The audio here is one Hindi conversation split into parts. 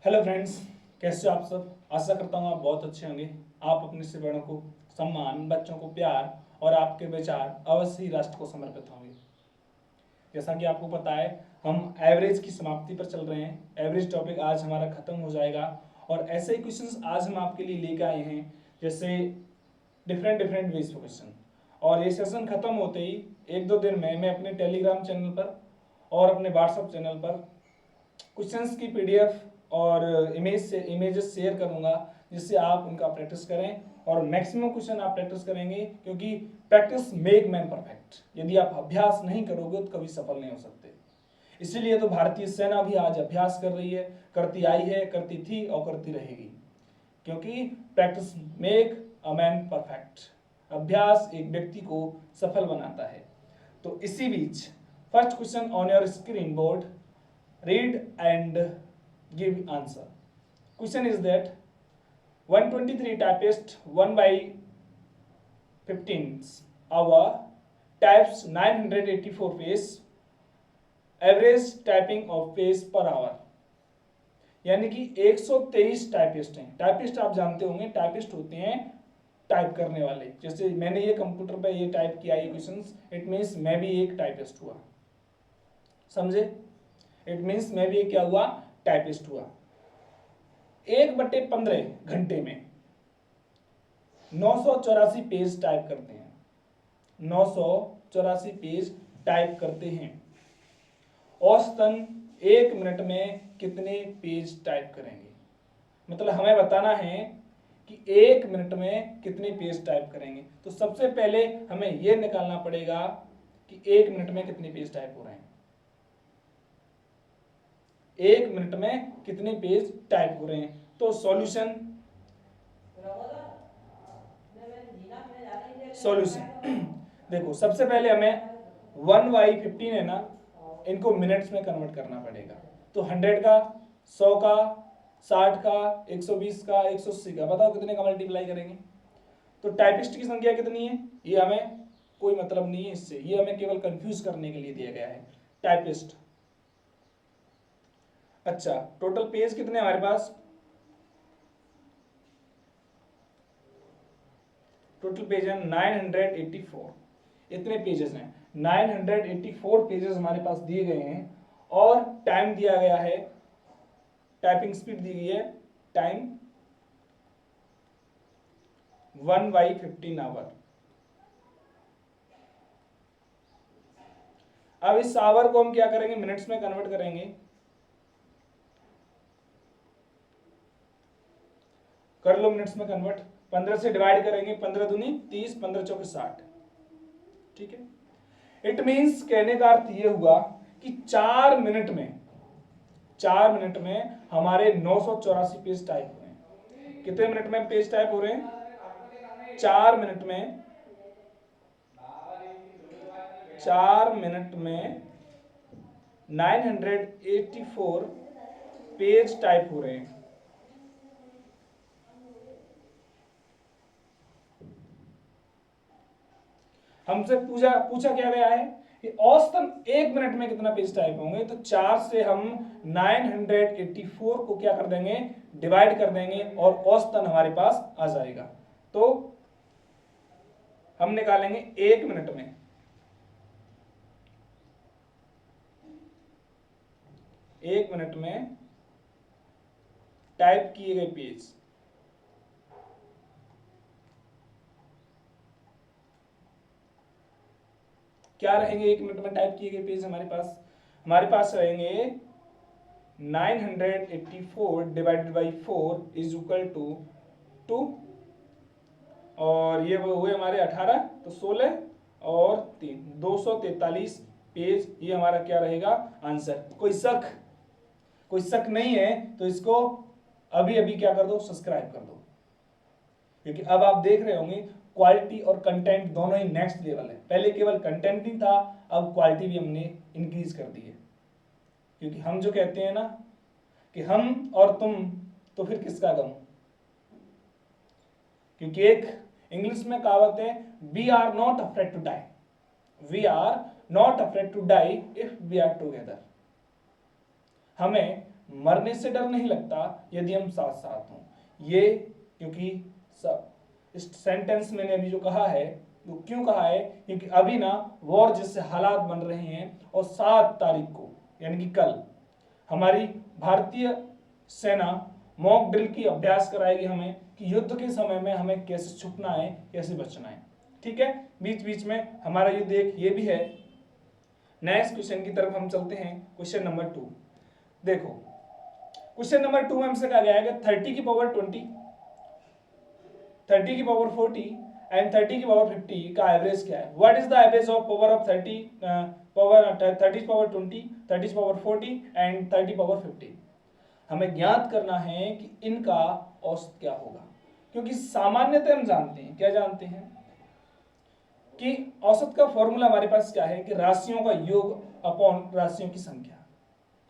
हेलो फ्रेंड्स, कैसे हो आप सब। आशा करता हूँ आप बहुत अच्छे होंगे। आप अपने से बड़ों को सम्मान, बच्चों को प्यार और आपके विचार अवश्य ही राष्ट्र को समर्पित होंगे। जैसा कि आपको पता है, हम एवरेज की समाप्ति पर चल रहे हैं। एवरेज टॉपिक आज हमारा खत्म हो जाएगा और ऐसे ही क्वेश्चंस आज हम आपके लिए लेकर आए हैं, जैसे डिफरेंट डिफरेंट वेज क्वेश्चन। और ये सेशन खत्म होते ही एक दो दिन में मैं अपने टेलीग्राम चैनल पर और अपने व्हाट्सएप चैनल पर क्वेश्चंस की पीडीएफ और इमेजेस शेयर करूंगा, जिससे आप उनका प्रैक्टिस करें और मैक्सिमम क्वेश्चन आप प्रैक्टिस करेंगे, क्योंकि प्रैक्टिस मेक मैन परफेक्ट। यदि आप अभ्यास नहीं करोगे तो कभी सफल नहीं हो सकते। इसीलिए तो भारतीय सेना भी आज अभ्यास कर रही है, करती आई है, करती थी और करती रहेगी, क्योंकि practice make a man perfect. अभ्यास एक व्यक्ति को सफल बनाता है। तो इसी बीच first question on your screen board, read and give answer. Question is that 123 typist 1 by 15 hour types 984 page, average typing of page per hour। यानी कि 123 टाइपिस्ट हैं। टाइपिस्ट आप जानते होंगे, टाइपिस्ट होते हैं टाइप करने वाले। जैसे मैंने ये कंप्यूटर पे ये टाइप किया ये क्वेश्चंस, इट मींस मैं भी एक टाइपिस्ट हुआ। समझे? इट मीन्स मैं भी क्या हुआ, टाइपिस्ट हुआ। 1/15 घंटे में 984 पेज टाइप करते हैं। 984 पेज टाइप करते हैं। औसतन 1 मिनट में कितने पेज टाइप करेंगे? मतलब हमें बताना है कि 1 मिनट में कितने पेज टाइप करेंगे। तो सबसे पहले हमें यह निकालना पड़ेगा कि 1 मिनट में कितने पेज टाइप हो रहे हैं। 1 मिनट में कितने पेज टाइप हो रहे हैं। तो सॉल्यूशन देखो, सबसे पहले हमें 1/15 है ना, इनको मिनट्स में कन्वर्ट करना पड़ेगा। तो 100 का, 100 का, 60 का, 120 का, 180 का, बताओ कितने का मल्टीप्लाई करेंगे। तो टाइपिस्ट की संख्या कितनी है ये हमें कोई मतलब नहीं है इससे, ये हमें केवल कंफ्यूज करने के लिए दिया गया है। टाइपिस्ट, अच्छा टोटल पेज कितने हमारे पास? टोटल पेज है 984। इतने पेजेस हैं, 984 पेजेस हमारे पास दिए गए हैं। और टाइम दिया गया है, टाइपिंग स्पीड दी गई है, टाइम 1/15 आवर। अब इस आवर को हम क्या करेंगे, मिनट्स में कन्वर्ट करेंगे। कर लो मिनट्स में कन्वर्ट। 15 से डिवाइड करेंगे, 15 दूनी 30, 15 चौके 60। ठीक है। इट मींस कहने का अर्थ यह हुआ कि 4 मिनट में हमारे 984 पेज टाइप हुए हैं। कितने मिनट में पेज टाइप हो रहे हैं? 4 मिनट में 984 पेज टाइप हो रहे हैं। हमसे पूछा क्या गया है कि औसतन 1 मिनट में कितना पेज टाइप होंगे। तो 4 से हम 984 को क्या कर देंगे, डिवाइड कर देंगे और औसतन हमारे पास आ जाएगा। तो हम निकालेंगे 1 मिनट में 1 मिनट में टाइप किए गए पेज। क्या रहेंगे 1 मिनट में टाइप किए गए पेज हमारे पास रहेंगे 984 divided by 4 is equal to 2, और ये वो हुए हमारे 18, तो 16 और 3 243 पेज। ये हमारा क्या रहेगा, आंसर। कोई शक नहीं है तो इसको अभी अभी क्या कर दो, सब्सक्राइब कर दो, क्योंकि अब आप देख रहे होंगे क्वालिटी और कंटेंट दोनों ही नेक्स्ट लेवल है। पहले केवल कंटेंट ही था, अब क्वालिटी भी हमने इंक्रीज कर दी है। क्योंकि हम जो कहते हैं ना कि हम और तुम, तो फिर किसका गम। क्योंकि एक इंग्लिश में कहावत है, we are not afraid to die, we are not afraid to die if we are together. हमें मरने से डर नहीं लगता यदि हम साथ साथ हों। ये क्योंकि इस सेंटेंस मैंने अभी जो कहा है वो क्यों कहा है, क्योंकि अभी ना वॉर जैसे हालात बन रहे हैं और 7 तारीख को यानी कि कल हमारी भारतीय सेना मॉक ड्रिल की अभ्यास कराएगी हमें कि युद्ध के समय में हमें कैसे छुपना है, कैसे बचना है। ठीक है, बीच बीच में हमारा युद्ध एक ये भी है। नेक्स्ट क्वेश्चन की तरफ हम चलते हैं। क्वेश्चन नंबर 2 देखो, क्वेश्चन नंबर 2 में हमसे कहा गया है कि 30 की पावर 20, 30 की पावर 40 एंड 30 की पावर 50 का एवरेज क्या है। What is the average of power of 30 power 30 power 20, 30 power 40 and 30 power 50। हमें ज्ञात करना है कि इनका औसत क्या होगा, क्योंकि सामान्यतः हम जानते हैं, क्या जानते हैं कि औसत का फॉर्मूला हमारे पास क्या है कि राशियों का योग अपॉन राशियों की संख्या।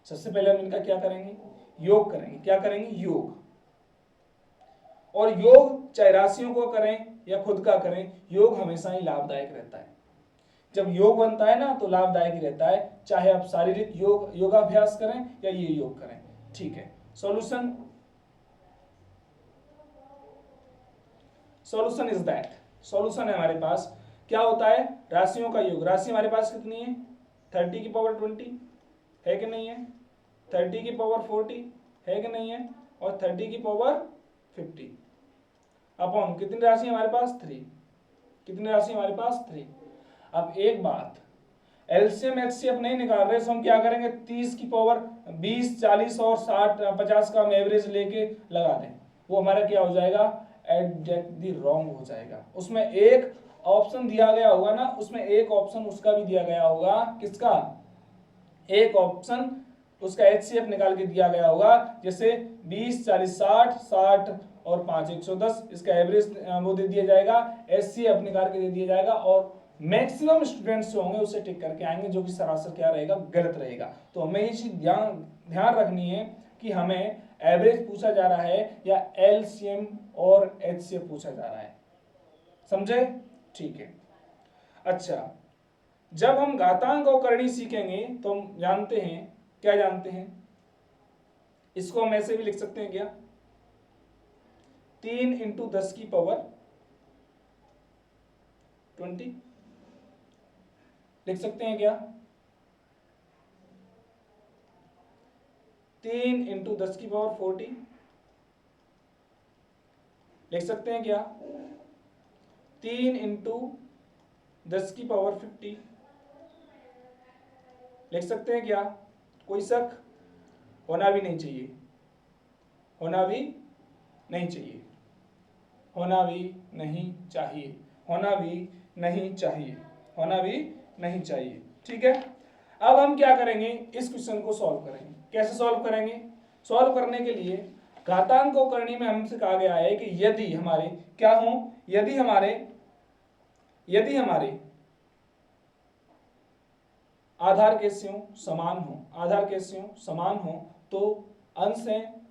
सबसे पहले हम इनका क्या करेंगे, योग करेंगे। क्या करेंगे, योग। और योग चाहे राशियों को करें या खुद का करें, योग हमेशा ही लाभदायक रहता है। जब योग बनता है ना तो लाभदायक ही रहता है, चाहे आप शारीरिक योगाभ्यास करें या ये योग करें। ठीक है, सॉल्यूशन इज दैट, सॉल्यूशन है हमारे पास क्या होता है, राशियों का योग। राशि हमारे पास कितनी है, 30 की पावर 20 है कि नहीं है, 30 की पावर 40 है कि नहीं है, और 30 की पावर 50 अपॉन कितनी राशि हमारे पास, 3। कितनी राशि हमारे पास, 3। अब एक बात, एलसीएम एचसीएफ नहीं निकाल रहे, तो हम क्या करेंगे, 30 की पावर 20, 40 और 60, 50 का हम एवरेज लेके लगा दें, वो हमारा क्या हो जाएगा, एग्जैक्टली रॉन्ग हो जाएगा। उसमें एक ऑप्शन दिया गया होगा ना, उसमें एक ऑप्शन उसका भी दिया गया होगा, किसका, एक ऑप्शन उसका एचसीएफ निकाल के दिया गया होगा, जैसे 20, 40, 60, 60 और 5 110, इसका एवरेज वो दे दिया जाएगा, एचसीएफ निकाल के दे दिया जाएगा, और मैक्सिमम स्टूडेंट्स जो होंगे उसे टिक करके आएंगे, जो कि सरासर क्या रहेगा, गलत रहेगा। तो हमें ये चीज ध्यान रखनी है कि हमें एवरेज पूछा जा रहा है या एलसीएम और एचसीएफ पूछा जा रहा है, समझे। ठीक है, अच्छा, जब हम घातांक और करणी सीखेंगे तो हम जानते हैं, क्या जानते हैं, इसको हम ऐसे भी लिख सकते हैं क्या, 3 × 10 की पावर 20 लिख सकते हैं क्या, 3 × 10 की पावर 40 लिख सकते हैं क्या, 3 × 10 की पावर 50 लिख सकते हैं क्या। कोई शक, होना भी नहीं चाहिए, होना भी नहीं चाहिए, होना भी नहीं चाहिए, होना भी नहीं चाहिए, होना भी नहीं चाहिए। ठीक है, अब हम क्या करेंगे, इस क्वेश्चन को सॉल्व करेंगे। कैसे सॉल्व करेंगे, सॉल्व करने के लिए घातांक को करने में हमसे कहा गया है कि यदि हमारे क्या हो, यदि हमारे आधार केशियों समान हो, आधार केशियों समान हो तो अंश हैं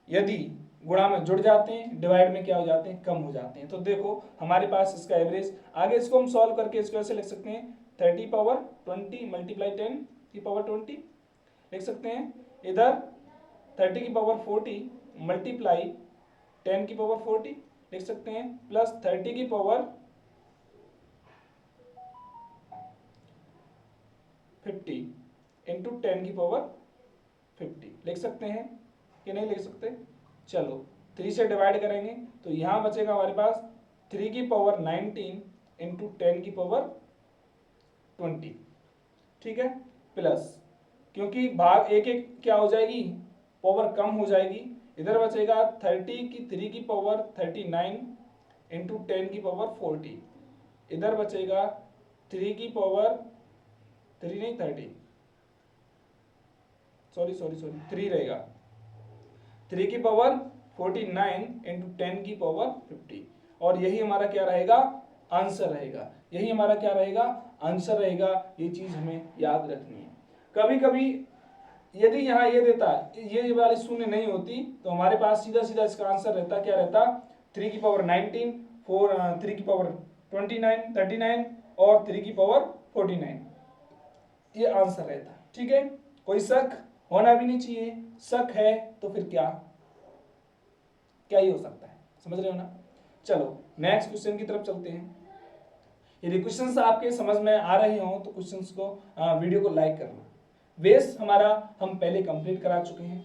यदि गुणा में जुड़ जाते हैं, डिवाइड में क्या हो जाते हैं, कम हो जाते हैं। तो देखो हमारे पास इसका एवरेज, आगे इसको हम सॉल्व करके इसको ऐसे लिख सकते हैं, 30 पावर 20 मल्टीप्लाई 10 की पावर 20 लिख सकते हैं, इधर 30 की पावर 40 मल्टीप्लाई 10 की पावर 40 लिख सकते हैं, प्लस 30 की पावर 50 इंटू 10 की पावर 50 लिख सकते हैं कि नहीं लिख सकते। चलो 3 से डिवाइड करेंगे तो यहां बचेगा हमारे पास 3 की पावर 19 इंटू 10 की पावर 20, ठीक है, प्लस क्योंकि भाग एक एक क्या हो जाएगी, पावर कम हो जाएगी, इधर बचेगा 30 की 3 की पावर 39 इंटू 10 की पावर 40, इधर बचेगा 3 की पावर 3 नहीं 30, सॉरी 3 रहेगा, 3 की पावर 49 इंटू 10 की पावर 50, और यही हमारा क्या रहेगा, आंसर रहेगा, यही हमारा क्या रहेगा, आंसर रहेगा। ये चीज हमें याद रखनी है। कभी कभी यदि यहाँ ये देता, ये वाली शून्य नहीं होती तो हमारे पास सीधा सीधा इसका आंसर रहता, क्या रहता, 3 की पावर 19, 3 की पावर 29, 39 और 3 की पावर 49, ये आंसर रहता। ठीक है, कोई शक, होना भी नहीं चाहिए, शक है तो फिर क्या क्या ही हो सकता है, समझ रहे हो ना। चलो नेक्स्ट क्वेश्चन की तरफ चलते हैं। यदि क्वेश्चंस आपके समझ में आ रहे हो तो क्वेश्चंस को वीडियो को लाइक करना। बेस हमारा हम पहले कंप्लीट करा चुके हैं।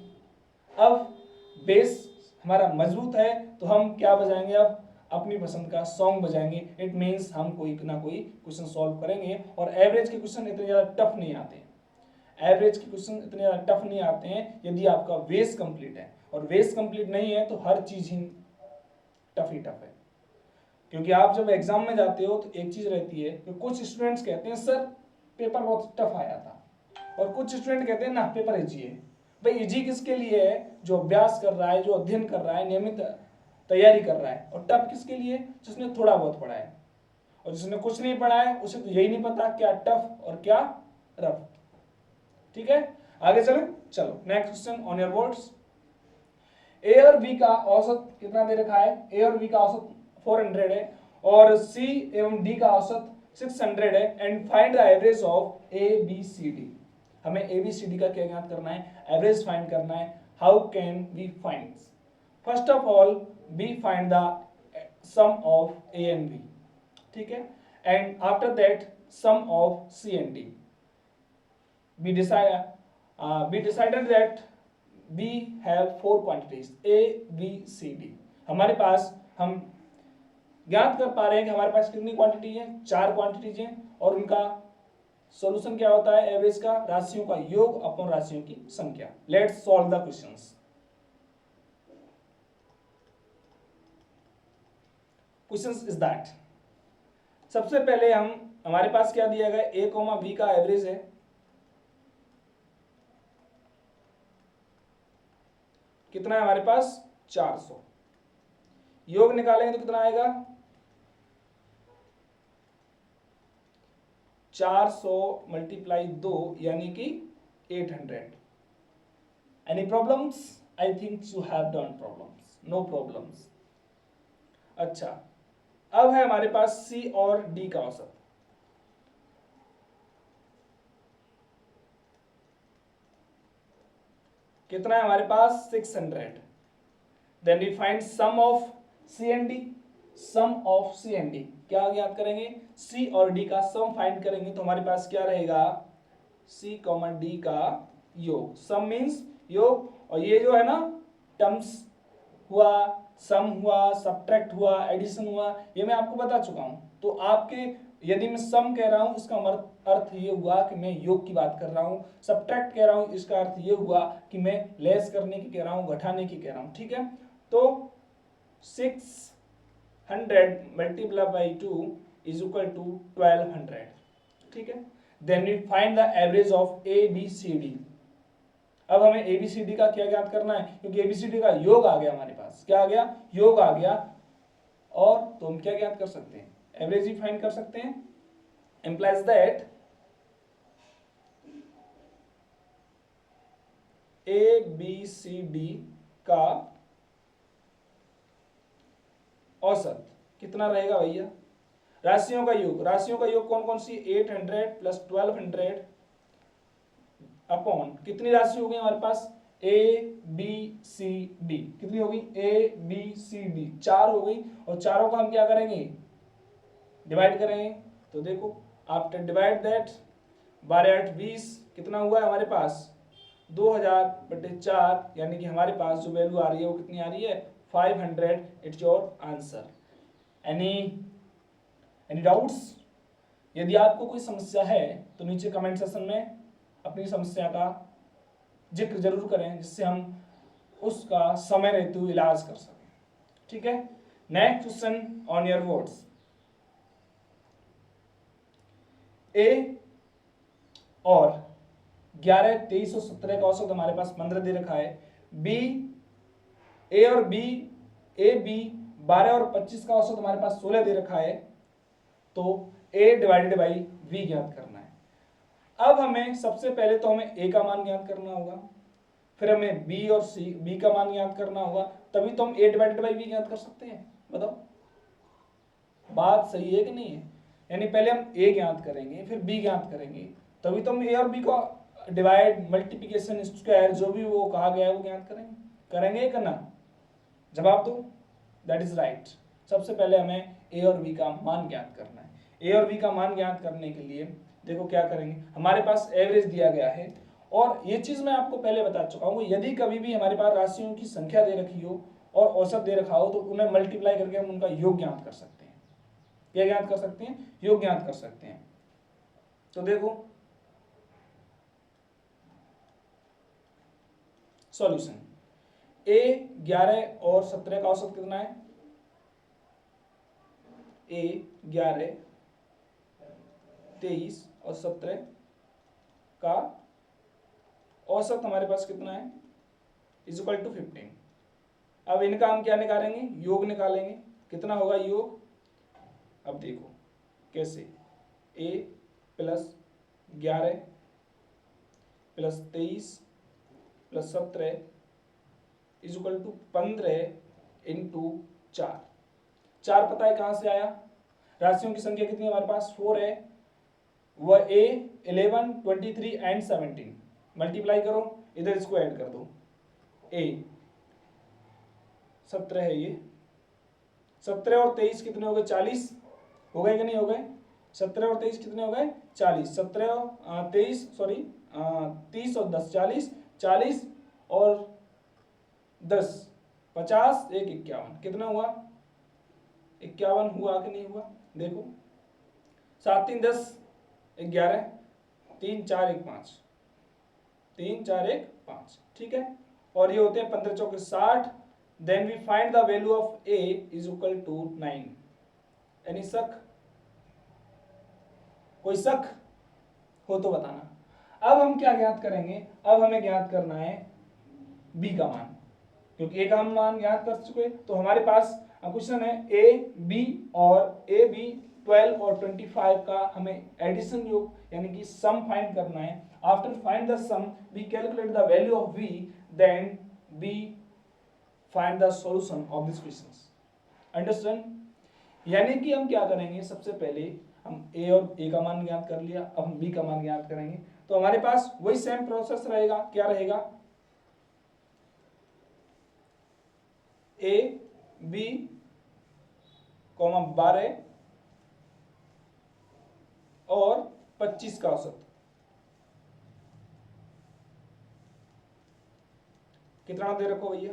अब बेस हमारा मजबूत है तो हम क्या बजाएंगे, अब अपनी पसंद का सॉन्ग बजाएंगे। इट मीन्स हम कोई ना कोई क्वेश्चन सॉल्व करेंगे और एवरेज के क्वेश्चन इतने ज़्यादा टफ नहीं आते हैं। एवरेज के क्वेश्चन इतने ज़्यादा टफ नहीं आते हैं यदि आपका बेस कंप्लीट है, और बेस कंप्लीट नहीं है तो हर चीज़ ही टफ ही टफ है। क्योंकि आप जब एग्जाम में जाते हो तो एक चीज़ रहती है कि कुछ स्टूडेंट्स कहते हैं सर पेपर बहुत टफ आया था, और कुछ स्टूडेंट कहते हैं ना पेपर इजी है। भाई इजी किसके लिए है, जो अभ्यास कर रहा है, जो अध्ययन कर रहा है, नियमित तैयारी कर रहा है। और टफ किसके लिए, जिसने थोड़ा बहुत पढ़ा है। और जिसने कुछ नहीं पढ़ा है उसे तो यही नहीं पता क्या टफ और क्या रफ। ठीक है, आगे चलो। चलो next question on your boards. A और बी का औसत कितना दे रखा है, ए और बी का औसत 400 है और सी एवं डी का औसत 600 है। And find the average of A B C D. हमें ए बी सी डी का क्या ज्ञात करना है, एवरेज फाइंड करना है। How can we find? First of all we find the sum of A and B, ठीक है, and after that sum of C and D. we decided that we have 4 quantities A, B, C, D। हमारे पास हम ज्ञात कर पा रहे हैं कि हमारे पास कितनी क्वांटिटी है, 4 क्वांटिटीज हैं, और उनका सॉल्यूशन क्या होता है, एवरेज का राशियों का योग अपॉन राशियों की संख्या। Let's solve the questions. Questions is that सबसे पहले हमारे पास क्या दिया गया, A, B का एवरेज है। कितना है हमारे पास, 400। योग निकालेंगे तो कितना आएगा, 400 मल्टीप्लाई 2 यानी कि 800। Any problems? I think you have done problems, no problems. अच्छा, अब है हमारे पास सी और डी का औसत। कितना है हमारे पास, 600। Then we find sum of C and D. Sum of C and D क्या ज्ञात करेंगे, सी और डी का सम फाइंड करेंगे तो हमारे पास क्या रहेगा, सी कॉमन डी का योग। सम मीन्स योग, और ये जो है ना टर्म्स हुआ, सम हुआ, सब्ट्रैक्ट हुआ, एडिशन हुआ, ये मैं आपको बता चुका हूं। तो आपके यदि मैं सम कह रहा हूं इसका अर्थ ये हुआ कि मैं योग की बात कर रहा हूं, सब्ट्रैक्ट कह रहा हूं इसका अर्थ ये हुआ कि मैं लेस करने की कह रहा हूं, घटाने की कह रहा हूं। ठीक है, तो 600 multiply by 2 is equal to 1200। ठीक है, then we find the average of A B C D. अब हमें एबीसीडी का क्या ज्ञात करना है, क्योंकि एबीसीडी का योग आ गया हमारे पास, क्या आ गया, योग आ गया। और तो हम क्या ज्ञात कर सकते हैं, एवरेज ही फाइंड कर सकते हैं। Implies that A B C D का औसत कितना रहेगा भैया, राशियों का योग। राशियों का योग कौन कौन सी, 800 प्लस 1200 अपॉन कितनी राशि हो गई हमारे पास, ए बी सी डी। कितनी होगी, ए बी सी डी 4 हो गई। और चारों का हम क्या करेंगे, डिवाइड करेंगे। तो देखो आफ्टर डिवाइड दैट 12 8 20 कितना हुआ है हमारे पास, 2000/4, यानी कि हमारे पास जो वैल्यू आ रही है वो कितनी आ रही है, 500। It's your answer. Any doubts? यदि आपको कोई समस्या है तो नीचे कमेंट सेक्शन में अपनी समस्या का जिक्र जरूर करें, जिससे हम उसका समय रहते हुए इलाज कर सकें। ठीक है, next question on your boards. A और 11 23 और 17 का औसत हमारे पास 15 दे रखा है। बी, ए और बी, ए बी 12 और 25 का औसत हमारे पास 16 दे रखा है। तो ए डिवाइडेड बाई बी ज्ञात करना है। अब हमें सबसे पहले तो हमें ए का मान ज्ञात करना होगा, फिर हमें बी और सी, बी का मान ज्ञात करना होगा, तभी तो हम ए डिवाइडेड बाई बी ज्ञात कर सकते हैं। बताओ बात सही है कि नहीं है? यानी पहले हम ए ज्ञात करेंगे, फिर बी ज्ञात करेंगे, तभी तो हम ए और बी को डिवाइड, मल्टीप्लिकेशन, स्क्वायर, जो भी वो कहा गया है वो ज्ञात करेंगे करना। जवाब दो, दैट इज राइट। सबसे पहले हमें ए और बी का मान ज्ञात करना है। ए और बी का मान ज्ञात करने के लिए देखो क्या करेंगे, हमारे पास एवरेज दिया गया है और ये चीज मैं आपको पहले बता चुका हूँ, यदि कभी भी हमारे पास राशियों की संख्या दे रखी हो और औसत दे रखा हो तो उन्हें मल्टीप्लाई करके हम उनका योग ज्ञात कर सकते हैं। क्या ज्ञात कर सकते हैं? योग ज्ञात कर सकते हैं। तो देखो सॉल्यूशन, ए 11 और 17 का औसत कितना है? ए 11, 23 और 17 का औसत हमारे पास कितना है? Is equal to 15। अब इनका हम क्या निकालेंगे? योग निकालेंगे। कितना होगा योग? अब देखो कैसे, A plus 11 plus 23 plus 17 is equal to 15 into 4। 4 पता है कहां से आया? राशियों की संख्या कितनी है हमारे पास? 4 है। वह ए 11, 23 एंड 17 मल्टीप्लाई करो, इधर इसको ऐड कर दो। ए 17 है ये, 17 और 23 कितने हो गए? 40 हो गए कि नहीं हो गए? 17 और 23 कितने हो गए? 40। 17 और 23 सॉरी 30 और 10 40, 40 और 10 50, 1 51, कितना हुआ? 51 हुआ कि नहीं हुआ? देखो 7 3 10 11, 3 4 1 5, 3 4 1 5, ठीक है। और ये होते हैं 15 चौके 60। Then we find the value of A is equal to 9। Any शक? कोई शक हो तो बताना। अब हम क्या ज्ञात करेंगे? अब हमें ज्ञात करना है बी का मान, क्योंकि ए का हम मान ज्ञात कर चुके। तो हमारे पास क्वेश्चन है ए बी और ए बी 12 और 25 का हमें एडिशन योग यानी कि सम फाइंड करना है। After find the sum we calculate the value of v, then we find the solution of this question. Understand? यानी कि हम क्या करेंगे, सबसे पहले हम ए और ए का मान ज्ञात कर लिया, अब हम बी का मान ज्ञात करेंगे। तो हमारे पास वही सेम प्रोसेस रहेगा। क्या रहेगा? ए बी 12 और 25 का औसत कितना दे रखो भैया?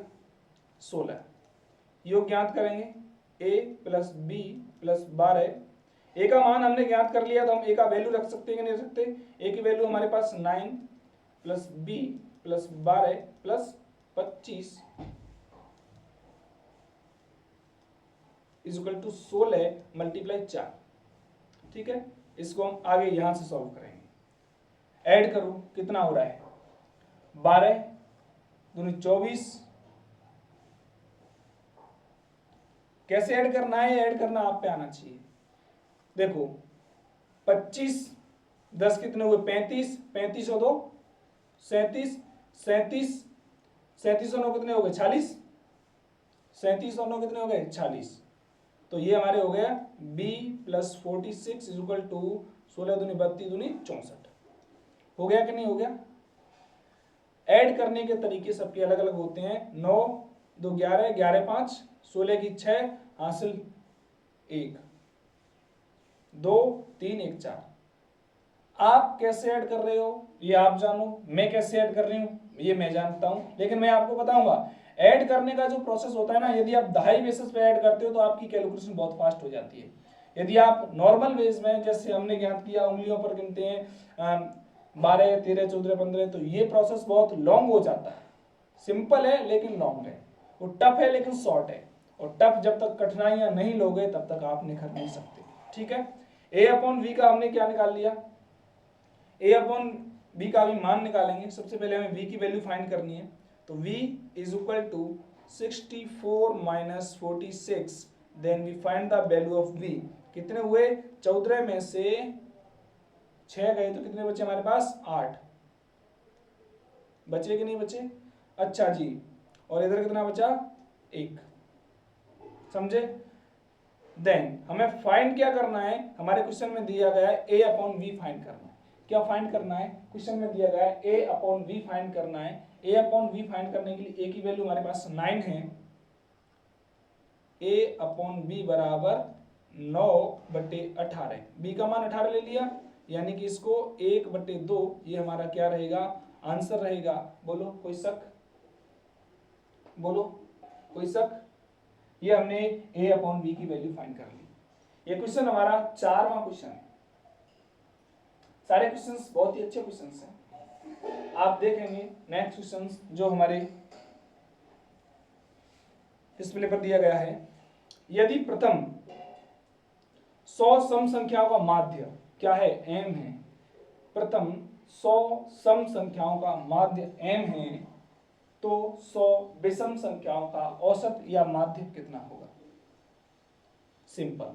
16। योग ज्ञात करेंगे a प्लस बी प्लस 12। ए का मान हमने ज्ञात कर लिया तो हम ए का वैल्यू रख सकते हैं कि नहीं रख सकते? ए की वैल्यू हमारे पास 9 plus B plus 12 plus 25 is equal to 16 multiply 4, ठीक है। इसको हम आगे यहां से सॉल्व करेंगे। ऐड करो, कितना हो रहा है? 12 दूनी 24। कैसे ऐड करना है? ऐड करना आप पे आना चाहिए। देखो 25 10 कितने हुए? 35, 35 और 2 37, 37 37 और 9 कितने हो गए? 46, 37 और 9 कितने हो गए? 46। तो ये हमारे हो गया b plus 46 is equal to 16 दूनी 32 दूनी 64। हो गया कि नहीं हो गया? ऐड करने के तरीके सबके अलग अलग होते हैं। 9 2 11, 11 5, 16 की 6 हासिल 1, 2 3 1 4। आप कैसे ऐड कर रहे हो ये आप जानो, मैं कैसे ऐड कर रही हूं ये मैं जानता हूं, लेकिन मैं आपको बताऊंगा ऐड करने का जो प्रोसेस होता है ना, यदि आप दहाई बेसिस पे ऐड करते हो तो आपकी कैलकुलेशन बहुत फास्ट हो जाती है। यदि आप नॉर्मल बेस में जैसे हमने ज्ञात किया उंगलियों पर गिनते हैं 12 13 14 15, तो ये प्रोसेस बहुत लॉन्ग हो जाता है। सिंपल है लेकिन लॉन्ग है, वो टफ है लेकिन शॉर्ट है, और टफ जब तक कठिनाइयां नहीं लोगे तब तक आप निखर नहीं सकते, ठीक है। a अपॉन v का हमने क्या निकाल लिया? a अपॉन b का भी मान निकालेंगे। सबसे पहले हमें v की वैल्यू फाइंड करनी है। तो v is equal to 64 minus 46, then we find the value of v। कितने हुए? 14 में से 6 गए तो कितने बचे हमारे पास? 8 बचे कि नहीं बचे? अच्छा जी, और इधर कितना बचा? 1, समझे? देन हमें फाइंड क्या करना है? हमारे क्वेश्चन में दिया गया है a अपॉन v फाइंड करना है। क्या फाइंड करना है, क्वेश्चन में दिया गया है a अपॉन v फाइंड करना है। a अपॉन v फाइंड करने के लिए a की वैल्यू हमारे पास 9 है, a अपॉन v बराबर 9/18, b का मान 18 ले लिया, यानी कि इसको 1/2 ये हमारा क्या रहेगा, आंसर रहेगा। बोलो कोई शक, बोलो कोई शक। ये हमने a अपॉन v की वैल्यू फाइंड कर ली। ये क्वेश्चन हमारा 4वां क्वेश्चन है। सारे क्वेश्चंस बहुत ही अच्छे क्वेश्चंस हैं। आप देखेंगे नेक्स्ट क्वेश्चंस जो हमारे डिस्प्ले पर दिया गया है, यदि प्रथम 100 सम संख्याओं का माध्य क्या है, m है, प्रथम 100 सम संख्याओं का माध्य m है, तो 100 विषम संख्याओं का औसत या माध्य कितना होगा। सिंपल,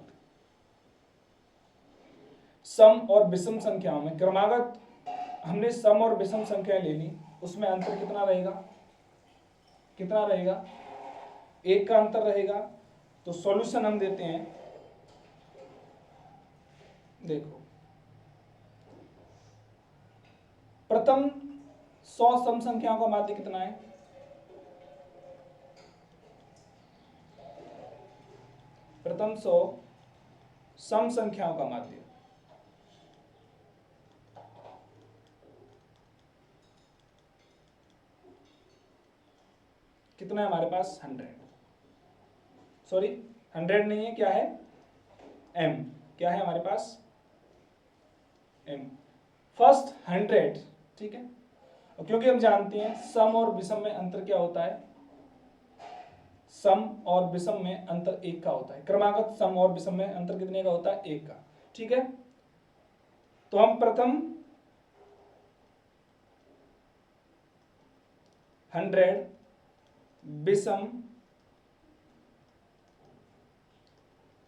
सम और विषम संख्याओं में क्रमागत हमने सम और विषम संख्याएं ले ली, उसमें अंतर कितना रहेगा, कितना रहेगा, 1 का अंतर रहेगा। तो सॉल्यूशन हम देते हैं, देखो प्रथम 100 सम संख्याओं का माध्य कितना है, प्रथम 100 सम संख्याओं का माध्य कितना है हमारे पास, 100, सॉरी 100 नहीं है, क्या है, m, क्या है हमारे पास, m, फर्स्ट 100, ठीक है। और क्योंकि हम जानते हैं सम और विषम में अंतर क्या होता है, सम और विषम में अंतर 1 का होता है, क्रमागत सम और विषम में अंतर कितने का होता है, 1 का, ठीक है। तो हम प्रथम 100 विषम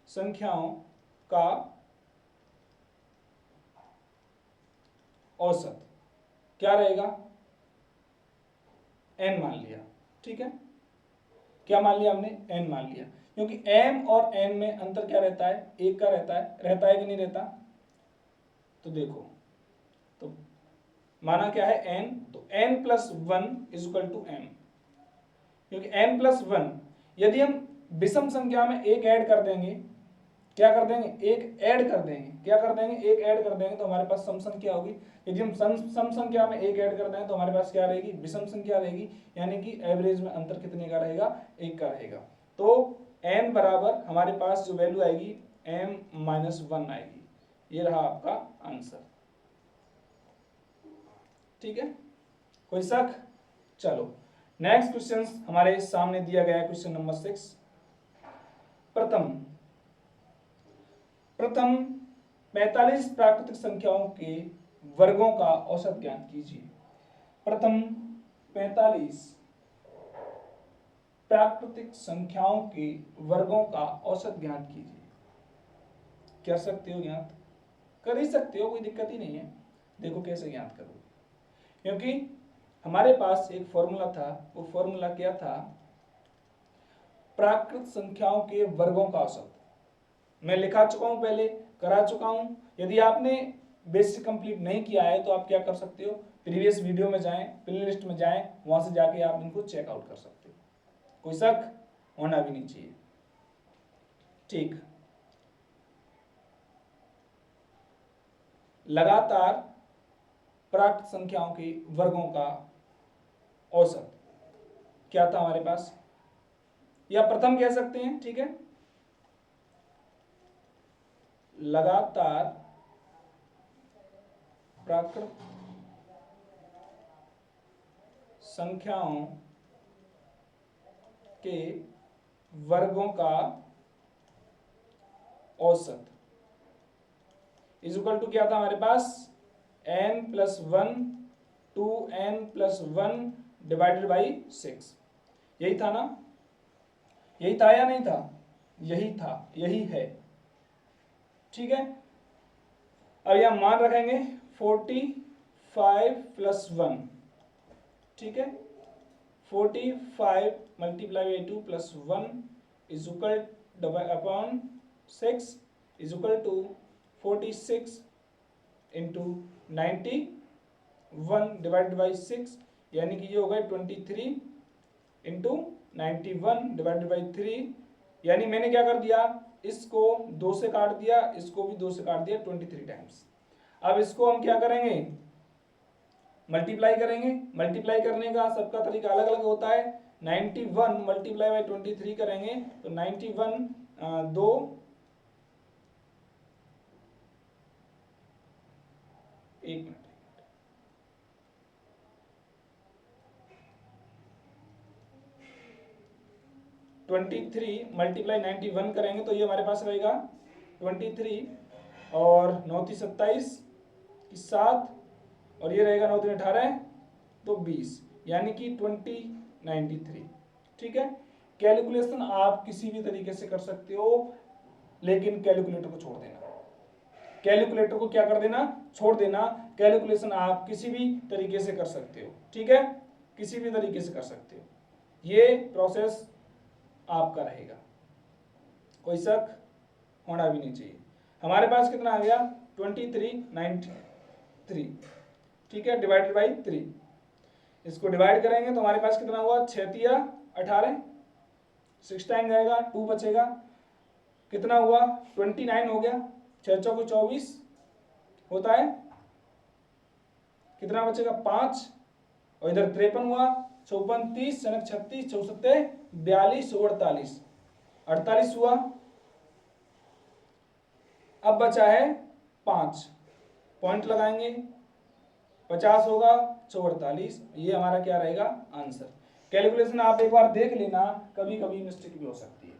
संख्याओं का औसत क्या रहेगा, n मान लिया, ठीक है। क्या मान लिया हमने, n मान लिया, क्योंकि m और n में अंतर क्या रहता है, 1 का रहता है कि नहीं रहता। तो देखो, तो माना क्या है n, तो n plus 1 is equal to m, क्योंकि n प्लस 1 यदि हम विषम संख्या में 1 ऐड कर देंगे, क्या कर देंगे, 1 ऐड कर देंगे, क्या कर देंगे, 1 ऐड कर देंगे, तो हमारे पास सम संख्या होगी। यदि हम सम संख्या में 1 ऐड कर दें तो हमारे पास क्या रहेगी, विषम संख्या रहेगी, यानी कि एवरेज में अंतर कितने का रहेगा, 1 का रहेगा। तो n बराबर हमारे पास जो वैल्यू आएगी m-1 आएगी, ये रहा आपका आंसर, ठीक है। कोई शक, चलो नेक्स्ट क्वेश्चन हमारे सामने दिया गया है, क्वेश्चन नंबर 6। प्रथम 45 प्राकृतिक संख्याओं के वर्गों का औसत ज्ञात कीजिए। प्रथम 45 प्राकृतिक संख्याओं के वर्गों का औसत ज्ञात कीजिए। कर सकते हो ज्ञात, कर ही सकते हो, कोई दिक्कत ही नहीं है। देखो कैसे ज्ञात करोगे, क्योंकि हमारे पास एक फॉर्मूला था, वो फॉर्मूला क्या था, प्राकृत संख्याओं के वर्गों का औसत। मैं लिखा चुका हूं, पहले करा चुका हूं। यदि आपने बेसिक कंप्लीट नहीं किया है तो आप क्या कर सकते हो, प्रीवियस वीडियो में जाएं, प्लेलिस्ट में जाएं, वहां से जाके आप इनको चेकआउट कर सकते हो। कोई शक होना भी नहीं चाहिए, ठीक। लगातार प्राकृत संख्याओं के वर्गों का औसत क्या था हमारे पास, या प्रथम कह सकते हैं, ठीक है। लगातार प्राकृत संख्याओं के वर्गों का औसत इज इक्वल टू क्या था हमारे पास, n+1 2n+1 डिवाइडेड बाई 6। यही था ना, यही था या नहीं था, यही था, यही है, ठीक है। अब यहां मान रखेंगे 45 + 1, ठीक है। 45 multiply by 2 + 1 is equal upon 6 is equal to 46 into 91 divided by 6, यानी कि ये हो गए 23 इंटू 91 डिवाइडेड बाई 3, यानी मैंने क्या कर दिया, इसको 2 से काट दिया, इसको भी 2 से काट दिया, 23 टाइम्स। अब इसको हम क्या करेंगे, मल्टीप्लाई करेंगे। मल्टीप्लाई करने का सबका तरीका अलग अलग होता है। 91 मल्टीप्लाई बाई 23 करेंगे तो 91 दो, एक मिनट, 23 मल्टीप्लाई 91 करेंगे तो ये हमारे पास रहेगा 23 और 9 × 27 7 और ये रहेगा 9 × 18 तो 20, यानी कि 2093। ठीक है, कैलकुलेशन आप किसी भी तरीके से कर सकते हो, लेकिन कैलकुलेटर को छोड़ देना। कैलकुलेटर को क्या कर देना, छोड़ देना। कैलकुलेशन आप किसी भी तरीके से कर सकते हो। ठीक है, किसी भी तरीके से कर सकते हो, ये प्रोसेस आपका रहेगा, कोई शक होना भी नहीं चाहिए। हमारे पास कितना आ गया 2393। ठीक है, डिवाइडेड बाई 3, इसको डिवाइड करेंगे तो हमारे पास कितना हुआ 6 × 18, 6 टाइम जाएगा, 2 बचेगा, कितना हुआ 29 हो गया, 6 चौके 24 होता है, कितना बचेगा 5 और इधर 53 हुआ, 54 30 36 64 42 48 48 हुआ। अब बचा है 5, पॉइंट लगाएंगे, 50 होगा 48, ये हमारा क्या रहेगा आंसर। कैलकुलेशन आप एक बार देख लेना, कभी कभी मिस्टेक भी हो सकती है।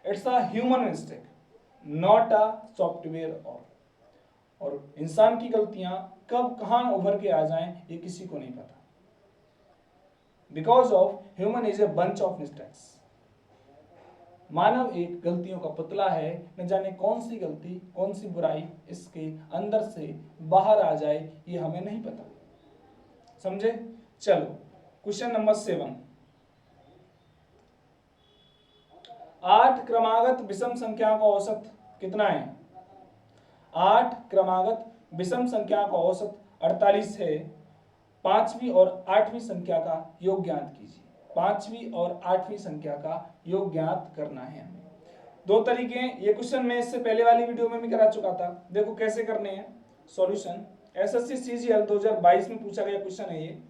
It's a human mistake, not a software. और इंसान की गलतियां कब कहां उभर के आ जाएं ये किसी को नहीं पता, because of human is a bunch of mistakes. मानव एक गलतियों का पुतला है, न जाने कौन सी गलती, कौन सी बुराई इसके अंदर से बाहर आ जाए ये हमें नहीं पता। समझे? चलो क्वेश्चन नंबर 7, 8 क्रमागत विषम संख्या का औसत कितना है? 8 क्रमागत विषम संख्या का औसत 48 है। 5वीं और 8वीं संख्या का योग ज्ञात कीजिए। 5वीं और 8वीं संख्या का योग ज्ञात करना है हमें। दो तरीके हैं, ये क्वेश्चन मैं इससे पहले वाली वीडियो में भी करा चुका था, देखो कैसे करने हैं सॉल्यूशन। एसएससी सीजीएल 2022 में पूछा गया क्वेश्चन है ये।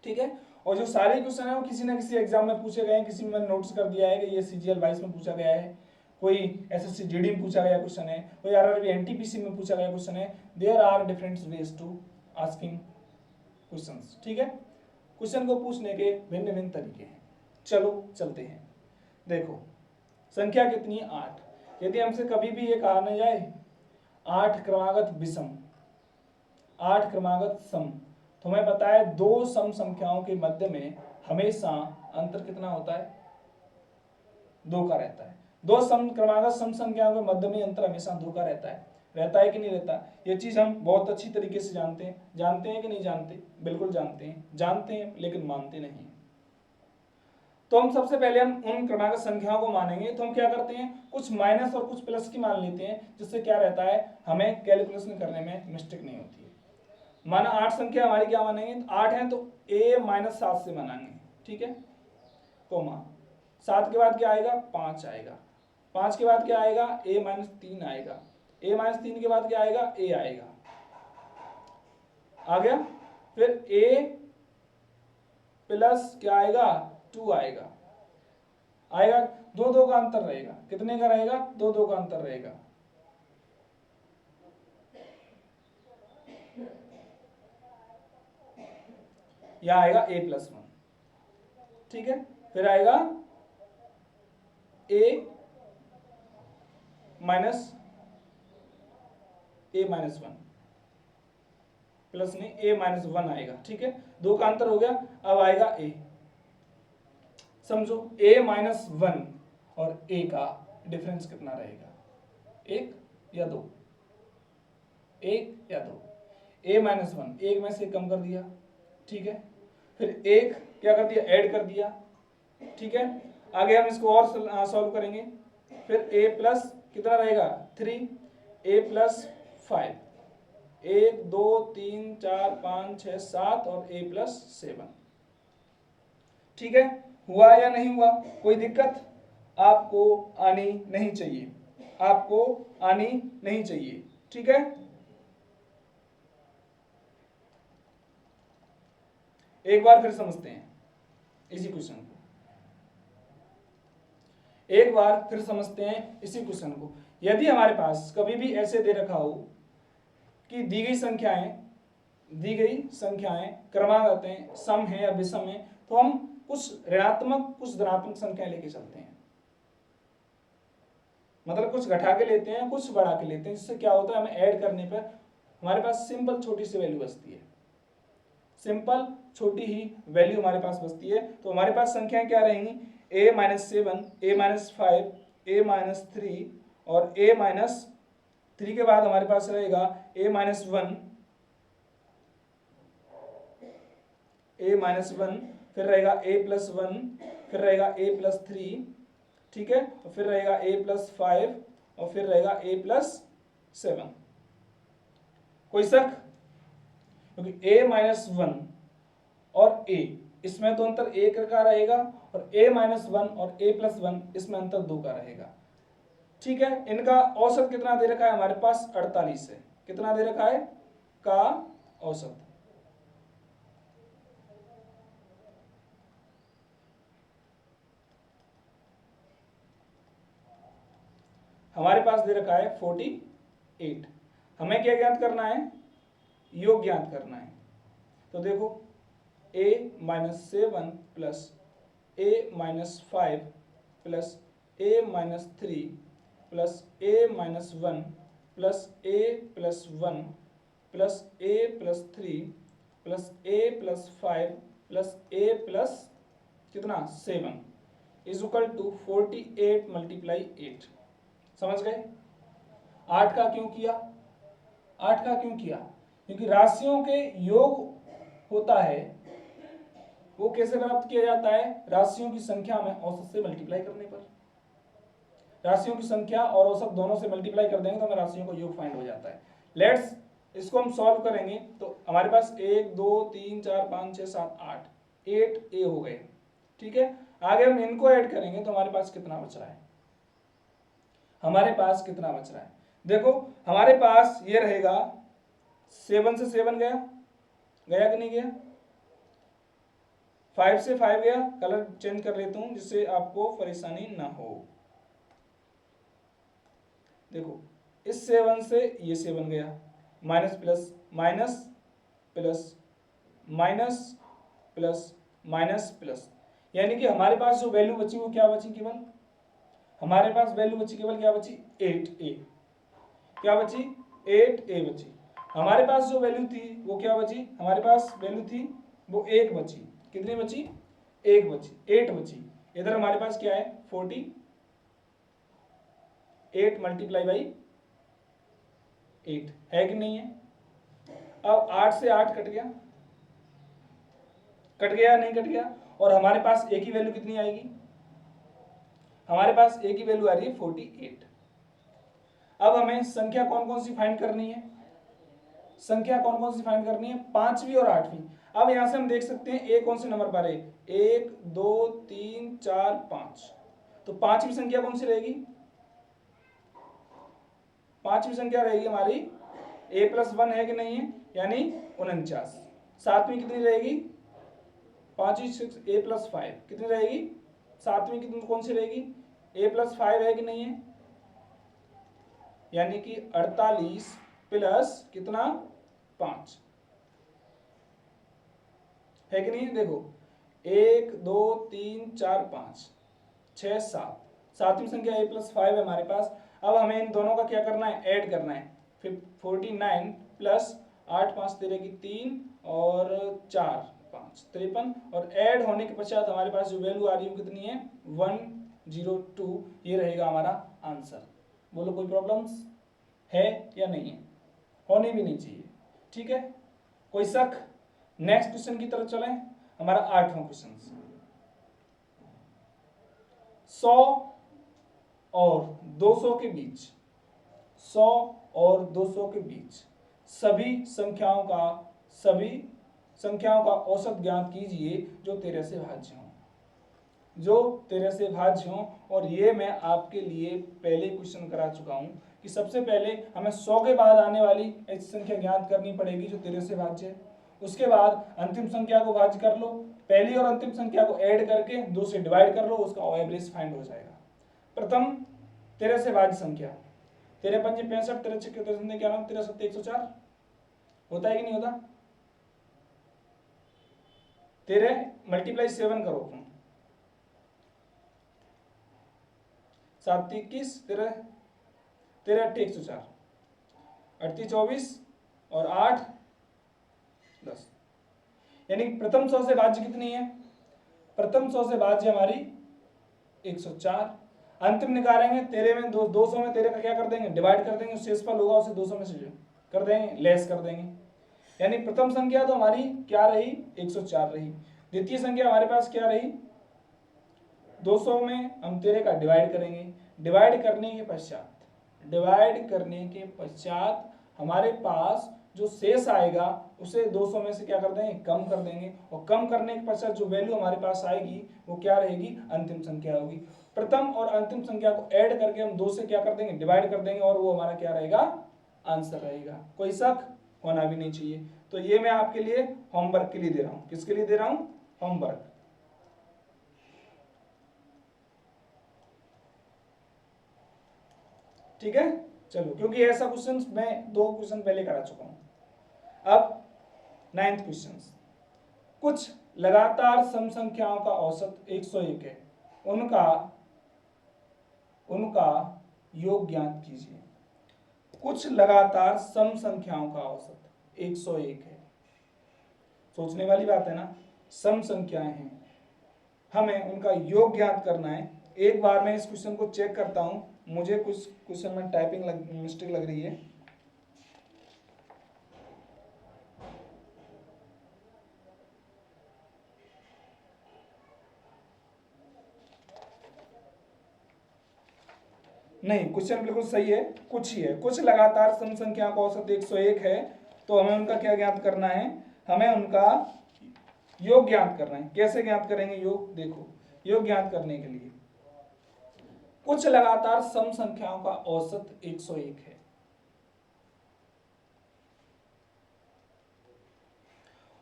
ठीक है, और जो सारे क्वेश्चन है वो किसी ना किसी एग्जाम में पूछे गए हैं, किसी में नोट्स कर दिया है कि ये सीजीएल 22 में पूछा गया है, कोई एसएससी जीडी में पूछा गया क्वेश्चन है, कोई आरआरबी एनटीपीसी में पूछा गया क्वेश्चन है। There are different ways to asking questions. ठीक है, क्वेश्चन को पूछने के भिन्न भिन्न तरीके हैं। चलो चलते हैं। देखो संख्या कितनी है 8। यदि हमसे कभी भी ये कहा न जाए 8 क्रमागत विषम, 8 क्रमागत सम, तो हमें पता है दो सम संख्याओं के मध्य में हमेशा अंतर कितना होता है? 2 का रहता है। दो सम क्रमागत सम संख्याओं के मध्य में अंतर हमेशा 2 का रहता है। रहता है कि नहीं रहता? ये चीज हम बहुत अच्छी तरीके से जानते हैं। जानते हैं कि नहीं जानते? बिल्कुल जानते हैं। जानते हैं लेकिन मानते नहीं। तो हम सबसे पहले हम उन क्रमागत संख्याओं को मानेंगे। तो हम क्या करते हैं, कुछ माइनस और कुछ प्लस की मान लेते हैं, जिससे क्या रहता है हमें कैलकुलेशन करने में मिस्टेक नहीं होती है। माना 8 संख्या हमारी क्या मानेंगे, 8 है तो a-7 से मानेंगे। ठीक है, कोमा 7 के बाद क्या आएगा 5 आएगा, 5 के बाद क्या आएगा a-3 आएगा, a-3 के बाद क्या आएगा a आएगा, आ गया। फिर a प्लस क्या आएगा 2 आएगा, आएगा 2 का अंतर रहेगा। कितने का रहेगा? 2 का अंतर रहेगा। यह आएगा a+1। ठीक है, फिर आएगा a-1 प्लस नहीं a-1 आएगा। ठीक है, 2 का अंतर हो गया। अब आएगा a। समझो a-1 और a का डिफरेंस कितना रहेगा? 1 या 2? 1 या 2? a-1 1 में से कम कर दिया। ठीक है, फिर 1 क्या कर दिया ऐड कर दिया। ठीक है, आगे हम इसको और सॉल्व करेंगे। फिर a प्लस कितना रहेगा 3, a+5 1 2 3 4 5 6 7 और a+7। ठीक है, हुआ या नहीं हुआ? कोई दिक्कत आपको आनी नहीं चाहिए, आपको आनी नहीं चाहिए। ठीक है, एक बार फिर समझते हैं इसी क्वेश्चन को, एक बार फिर समझते हैं इसी क्वेश्चन को। यदि हमारे पास कभी भी ऐसे दे रखा हो कि दी गई संख्याएं क्रमागत हैं, सम है या विषम है, तो हम कुछ ऋणात्मक कुछ धनात्मक संख्याएं लेके चलते हैं, मतलब कुछ घटा के लेते हैं कुछ बढ़ा के लेते हैं, जिससे क्या होता है हमें ऐड करने पर हमारे पास सिंपल छोटी सी वैल्यू बचती है, सिंपल छोटी ही वैल्यू हमारे पास बचती है। तो हमारे पास संख्याएं क्या रहेंगी, a-7 a-5 a-3 और a-3 के बाद हमारे पास रहेगा a-1 a-1, फिर रहेगा a+1, फिर रहेगा a+3, ठीक है, और फिर रहेगा a+5 और फिर रहेगा a+7। कोई शक? क्योंकि a-1 और a इसमें तो अंतर 1 का रहेगा और a-1 और a+1 इसमें अंतर 2 का रहेगा। ठीक है, इनका औसत कितना दे रखा है हमारे पास? 48 है। कितना दे रखा है का औसत? हमारे पास दे रखा है 48। हमें क्या ज्ञात करना है? योग ज्ञात करना है। तो देखो a-7 plus a-5 plus a-3 plus a-1 plus a+1 plus a+3 plus a+5 plus a+ कितना 7 इज इक्वल टू 48 मल्टीप्लाई 8। समझ गए? 8 का क्यों किया? 8 का क्यों किया? क्योंकि राशियों के योग होता है वो कैसे प्राप्त किया जाता है? राशियों की संख्या में औसत से मल्टीप्लाई करने पर। राशियों की संख्या और औसत दोनों से मल्टीप्लाई कर देंगे तो हमें राशियों का योग फाइंड हो जाता है। लेट्स इसको हम सॉल्व करेंगे तो हमारे पास 1 2 3 4 5 6 7 8 8 ए हो गए। ठीक है, आगे हम इनको ऐड करेंगे तो हमारे पास कितना बच रहा है? हमारे पास कितना बच रहा है? देखो हमारे पास ये रहेगा 7 से 7 गया, गया कि नहीं गया? 5 से 5 गया, कलर चेंज कर लेता हूं जिससे आपको परेशानी ना हो। देखो इस 7 से ये 7 गया, minus plus minus plus minus plus minus plus, यानी कि हमारे पास जो वैल्यू बची वो क्या बची? केवल हमारे पास वैल्यू बची केवल क्या बची? 8a। क्या बची? 8a बची। हमारे पास जो वैल्यू थी वो क्या बची? हमारे पास वैल्यू थी वो 1 बची। कितनी बची? 1 बची, 8 बची। इधर हमारे पास क्या है? 48 मल्टीप्लाई बाई 8 है कि नहीं है? अब 8 से 8 कट गया, कट गया नहीं कट गया? और हमारे पास एक ही वैल्यू कितनी आएगी? हमारे पास एक ही वैल्यू आ रही है 48। अब हमें संख्या कौन कौन सी फाइंड करनी है? संख्या कौन कौन सी फाइंड करनी है? 5वीं और 8वीं। अब यहां से हम देख सकते हैं ए कौन से नंबर पर है? 1 2 3 4 5। तो 5वीं संख्या कौन सी रहेगी? 5वीं संख्या रहेगी हमारी a+1 है कि नहीं है, यानी 49। 7वीं कितनी रहेगी? 5वीं a+5 कितनी रहेगी? 7वीं कितनी कौन सी रहेगी? a+5 है कि नहीं है, यानी कि 48 प्लस कितना? 5 है कि नहीं? देखो 1 2 3 4 5 6 7, 7वीं संख्या a+5 है हमारे पास। अब हमें इन दोनों का क्या करना है? ऐड करना है। फिर 49 प्लस 8 5 तेरह की 3 और 4 5 53, और ऐड होने के पश्चात हमारे पास जो वैल्यू आ रही है कितनी है? 102। ये रहेगा हमारा आंसर। बोलो कोई प्रॉब्लम्स है या नहीं है? होनी भी नहीं चाहिए। ठीक है, कोई शक? नेक्स्ट क्वेश्चन की तरफ चलें, हमारा 8वां क्वेश्चन। 100 और 200 के बीच, 100 और 200 के बीच सभी संख्याओं का औसत ज्ञात कीजिए जो 13 से भाज्य हों, जो 13 से भाज्य हों। और ये मैं आपके लिए पहले क्वेश्चन करा चुका हूं कि सबसे पहले हमें 100 के बाद आने वाली ऐसी संख्या ज्ञात करनी पड़ेगी जो 13 से भाज्य है। उसके बाद अंतिम संख्या को भाज्य कर लो, पहली और अंतिम संख्या को ऐड करके 2 से डिवाइड कर लो, उसका एवरेज फाइंड हो जाएगा। प्रथम 13 से भाज्य संख्या 13 पंजे 65, 13 छक्के 93, 13 सत्ते 104 होता है कि नहीं होता? 13 मल्टीप्लाई 7 करो, 7 21, 13 8 104, 38 24 और 8 10। यानी प्रथम 100 से भाज्य कितनी है? प्रथम 100 से भाज्य हमारी 104। अंतिम निकालेंगे 13 में 200 में 13 का क्या कर देंगे? डिवाइड कर देंगे, शेषफल होगा उसे 200 में से कर देंगे, लेस कर देंगे। यानी प्रथम संख्या तो हमारी क्या रही? 104 रही। द्वितीय संख्या हमारे पास क्या रही? 200 में हम 13 का डिवाइड करेंगे, डिवाइड करने के पश्चात हमारे पास जो शेष आएगा उसे 200 में से क्या कर देंगे? कम कर देंगे, और कम करने के पश्चात जो वैल्यू हमारे पास आएगी वो क्या रहेगी? अंतिम संख्या होगी। प्रथम और अंतिम संख्या को ऐड करके हम 2 से क्या कर देंगे? डिवाइड कर देंगे, और वो हमारा क्या रहेगा? आंसर रहेगा। कोई शक होना भी नहीं चाहिए। तो ये मैं आपके लिए होमवर्क के लिए दे रहा हूं। किसके लिए दे रहा हूं? होमवर्क। ठीक है, चलो, क्योंकि ऐसा क्वेश्चन मैं 2 क्वेश्चन पहले करा चुका हूं। अब 9th क्वेश्चन, कुछ लगातार सम संख्याओं का औसत 101 है, उनका योग ज्ञात कीजिए। कुछ लगातार सम संख्याओं का औसत 101 है। सोचने वाली बात है ना, सम संख्याएं हैं, हमें उनका योग ज्ञात करना है। एक बार मैं इस क्वेश्चन को चेक करता हूं, मुझे कुछ क्वेश्चन में टाइपिंग मिस्टेक लग रही है। नहीं, क्वेश्चन बिल्कुल सही है, कुछ ही है। कुछ लगातार सम संख्याओं का औसत 101 है, तो हमें उनका क्या ज्ञात करना है? हमें उनका योग ज्ञात करना है। कैसे ज्ञात करेंगे योग? देखो, योग ज्ञात करने के लिए कुछ लगातार सम संख्याओं का औसत 101 है।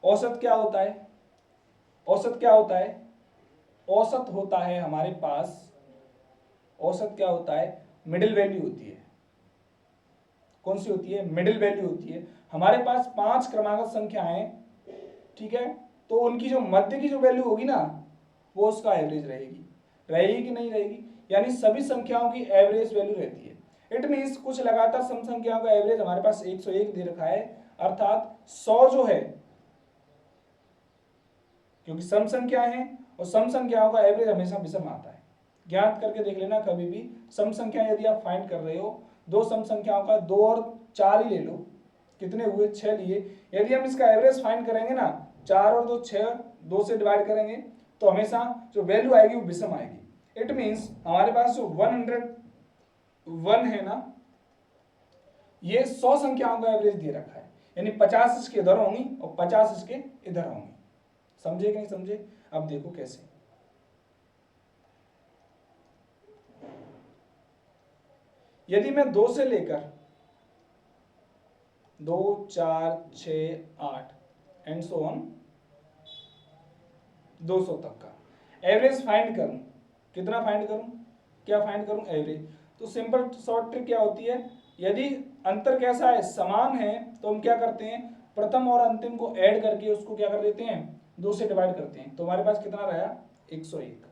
औसत क्या होता है? औसत क्या होता है? औसत होता है हमारे पास, औसत क्या होता है? मिडिल वैल्यू होती है। कौन सी होती है? मिडिल वैल्यू होती है। हमारे पास 5 क्रमागत संख्याएं, ठीक है, तो उनकी जो मध्य की जो वैल्यू होगी ना, वो उसका एवरेज रहेगी। रहेगी कि नहीं रहेगी? यानी सभी संख्याओं की एवरेज वैल्यू रहती है। इट मीन्स कुछ लगातार सम संख्याओं का एवरेज हमारे पास 101 दे रखा है, अर्थात 100 जो है, क्योंकि सम संख्या है और सम संख्याओं का एवरेज हमेशा विषम आता है। ज्ञात करके देख लेना कभी भी। सम संख्या यदि आप फाइंड कर रहे हो, 2 सम संख्याओं का 2 और 4 ही ले लो, कितने हुए? 6 लिए। यदि हम इसका एवरेज फाइंड करेंगे ना, 4 और 2 6, 2 से डिवाइड करेंगे तो हमेशा जो वैल्यू आएगी वो विषम आएगी। इट मीन्स हमारे पास जो 101 है ना, ये 100 संख्याओं का एवरेज दे रखा है। यानी 50 इसके इधर होंगी और 50 इसके इधर होंगी। समझे कि नहीं समझे? अब देखो कैसे। यदि मैं 2 से लेकर 2 4 6 8 एंड सो ऑन 200 तक का एवरेज फाइंड करूं, कितना फाइंड करूं? क्या फाइंड करूं? एवरेज। तो सिंपल शॉर्ट ट्रिक क्या होती है? यदि अंतर कैसा है? समान है, तो हम क्या करते हैं? प्रथम और अंतिम को ऐड करके उसको क्या कर देते हैं? 2 से डिवाइड करते हैं। तो हमारे पास कितना रहा? 101।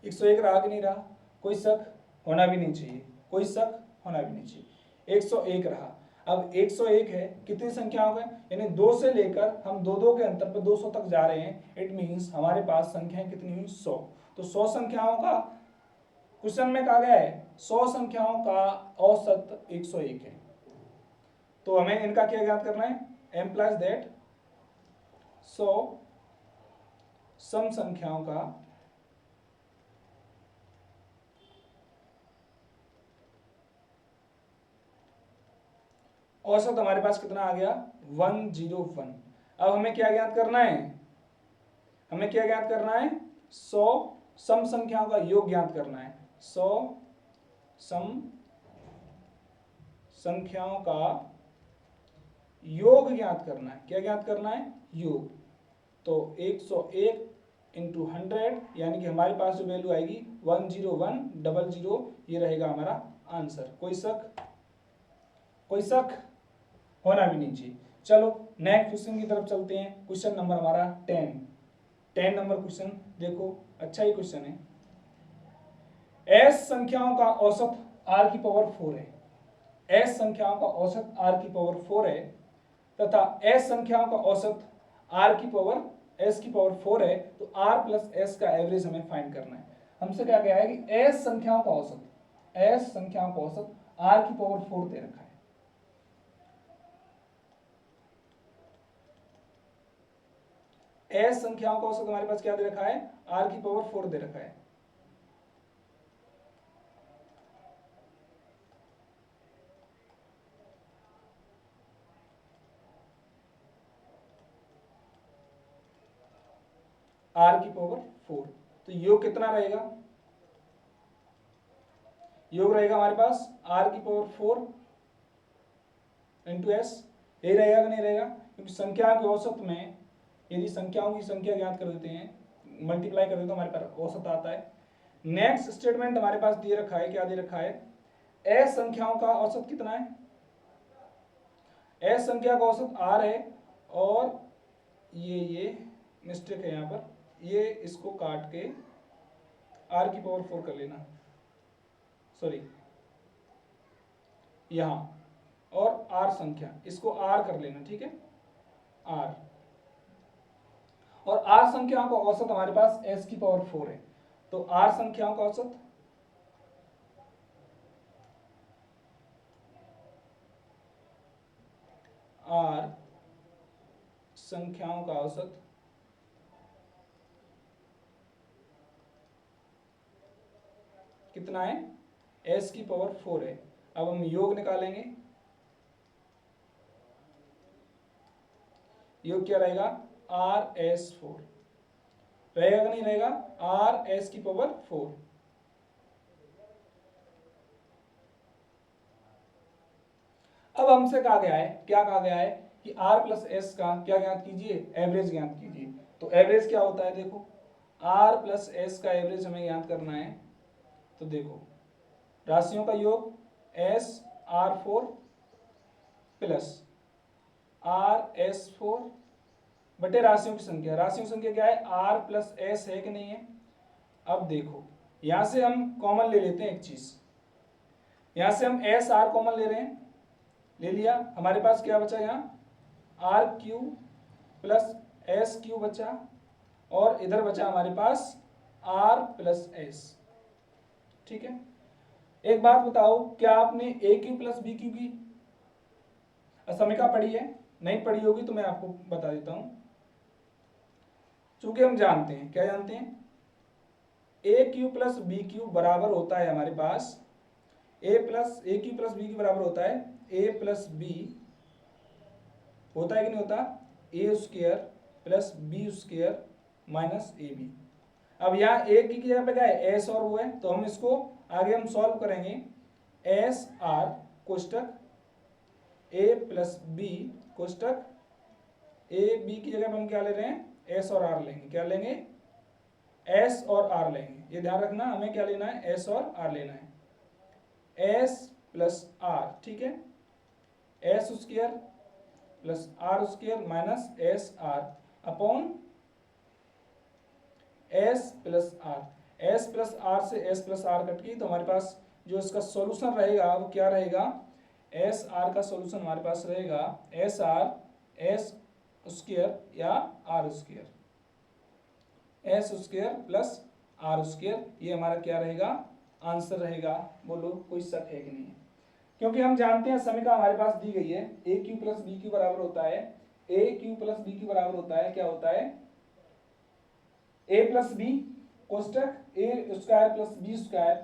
101 रहा कि नहीं रहा? कोई शक होना भी नहीं चाहिए, कोई शक होना भी नहीं चाहिए। 101 रहा। अब 101 है, कितनी संख्याओं का? यानी 2 से लेकर हम 2 के अंतर पर 200 तक जा रहे हैं। इट मींस हमारे पास संख्याएं कितनी हुई? 100। तो 100 संख्याओं का क्वेश्चन में कहा गया है 100 संख्याओं का औसत 101 है। तो हमें इनका क्या ज्ञात करना है? एम्प्लाइज दैट 100 सम संख्याओं का औसत हमारे पास कितना आ गया 101। अब हमें क्या ज्ञात करना है, हमें क्या ज्ञात करना है 100 सम संख्याओं का योग ज्ञात करना है। 100 सम संख्याओं का योग ज्ञात करना है। क्या ज्ञात करना है योग। तो 101 इंटू 100 यानी कि हमारे पास जो वैल्यू आएगी 10100, ये रहेगा हमारा आंसर। कोई शक, कोई शक होना भी नहीं चाहिए। चलो नेक्स्ट क्वेश्चन की तरफ चलते हैं। क्वेश्चन नंबर हमारा 10 नंबर क्वेश्चन देखो, अच्छा ही क्वेश्चन है। एस संख्याओं का औसत आर की पावर 4 है। एस संख्याओं का औसत आर की पावर 4 है तथा एस संख्याओं का औसत आर की पावर एस की पावर 4 है। तो आर प्लस एस का एवरेज हमें फाइंड करना है। हमसे क्या कहा है कि एस संख्याओं का औसत, एस संख्याओं का औसत आर की पावर 4 दे रखा है। एस संख्याओं का औसत हमारे पास क्या दे रखा है, आर की पावर 4 दे रखा है। आर की पावर 4, तो योग कितना रहेगा, योग रहेगा हमारे पास आर की पावर 4 इंटू एस। यही रहेगा कि नहीं रहेगा, क्योंकि संख्या के औसत में यदि संख्याओं की संख्या ज्ञात कर देते हैं, मल्टीप्लाई कर देते तो हमारे पास औसत आता है। नेक्स्ट स्टेटमेंट हमारे पास दे रखा है, क्या दे रखा है, एस संख्याओं का औसत कितना है, एस संख्या का औसत आर है और ये मिस्टेक है यहाँ पर, ये इसको काट के आर की पावर 4 कर लेना, सॉरी यहां, और आर संख्या इसको आर कर लेना, ठीक है आर, और आर संख्याओं का औसत हमारे पास एस की पावर 4 है। तो आर संख्याओं का औसत आर संख्याओं का औसत कितना है, एस की पावर 4 है। अब हम योग निकालेंगे, योग क्या रहेगा आर एस 4 रहेगा कि नहीं रहेगा, आर एस की पावर 4। अब हमसे कहा गया है, क्या कहा गया है कि आर प्लस एस का क्या ज्ञात कीजिए, एवरेज ज्ञात कीजिए। तो एवरेज क्या होता है, देखो आर प्लस एस का एवरेज हमें ज्ञात करना है। तो देखो राशियों का योग S R 4 plus R S 4 बटे राशियों की संख्या। राशियों की संख्या क्या है, आर प्लस एस है कि नहीं है। अब देखो यहां से हम कॉमन ले लेते हैं एक चीज, यहां से हम एस आर कॉमन ले रहे हैं, ले लिया, हमारे पास क्या बचा यहाँ R Q plus S Q बचा, और इधर बचा हमारे पास आर प्लस एस, ठीक है। एक बात बताओ, क्या आपने ए क्यू प्लस बी क्यू की असमिका पढ़ी है, नहीं पढ़ी होगी तो मैं आपको बता देता हूं। चूंकि हम जानते हैं, क्या जानते हैं, ए क्यू प्लस बी क्यू बराबर होता है हमारे पास ए क्यू प्लस बी क्यू बराबर होता है ए प्लस बी, होता है कि नहीं होता, A square plus B square minus A B. अब यहाँ ए की जगह पे क्या है, एस और वो है, तो हम इसको आगे हम सॉल्व करेंगे। एस आर कोष्टक ए प्लस बी कोष्टक ए बी की जगह पे हम क्या ले रहे हैं, एस और आर लेंगे, क्या लेंगे एस और आर लेंगे। ये ध्यान रखना, हमें क्या लेना है, एस और आर लेना है, एस प्लस आर, ठीक है, S square plus R square minus S R upon S plus R. S plus R से एस प्लस आर कट गई, तो हमारे पास जो इसका सॉल्यूशन रहेगा वो क्या रहेगा, एस आर का सॉल्यूशन हमारे पास रहेगा एस आर एस स्क्वायर या R square, S square plus R square, ये हमारा क्या रहेगा, आंसर रहेगा। बोलो कोई शक है कि नहीं है, क्योंकि हम जानते हैं समीकरण हमारे पास दी गई है, ए क्यू प्लस बी क्यू बराबर होता है, ए क्यू प्लस बी क्यू बराबर होता है, क्या होता है, ए प्लस बी कोष्टक ए स्क्वायर प्लस बी स्क्वायर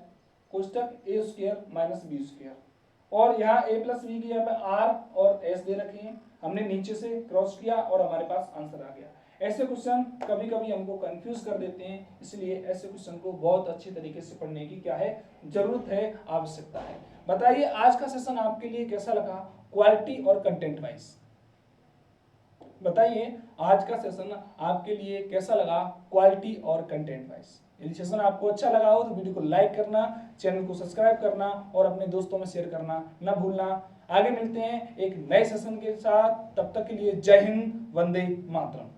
कोष्टक ए स्क्वायर माइनस बी स्क्वायर। और यहाँ a प्लस बी की यहाँ पे r और s दे रखे हैं, हमने नीचे से क्रॉस किया और हमारे पास आंसर आ गया। ऐसे क्वेश्चन कभी कभी हमको कंफ्यूज कर देते हैं, इसलिए ऐसे क्वेश्चन को बहुत अच्छी तरीके से पढ़ने की क्या है, जरूरत है, आवश्यकता है। बताइए आज का सेशन आपके लिए कैसा लगा, क्वालिटी और कंटेंट वाइज बताइए आज का सेशन आपके लिए कैसा लगा, क्वालिटी और कंटेंट वाइज। यदि सेशन आपको अच्छा लगा हो तो वीडियो को लाइक करना, चैनल को सब्सक्राइब करना और अपने दोस्तों में शेयर करना ना भूलना। आगे मिलते हैं एक नए सेशन के साथ, तब तक के लिए जय हिंद, वंदे मातरम।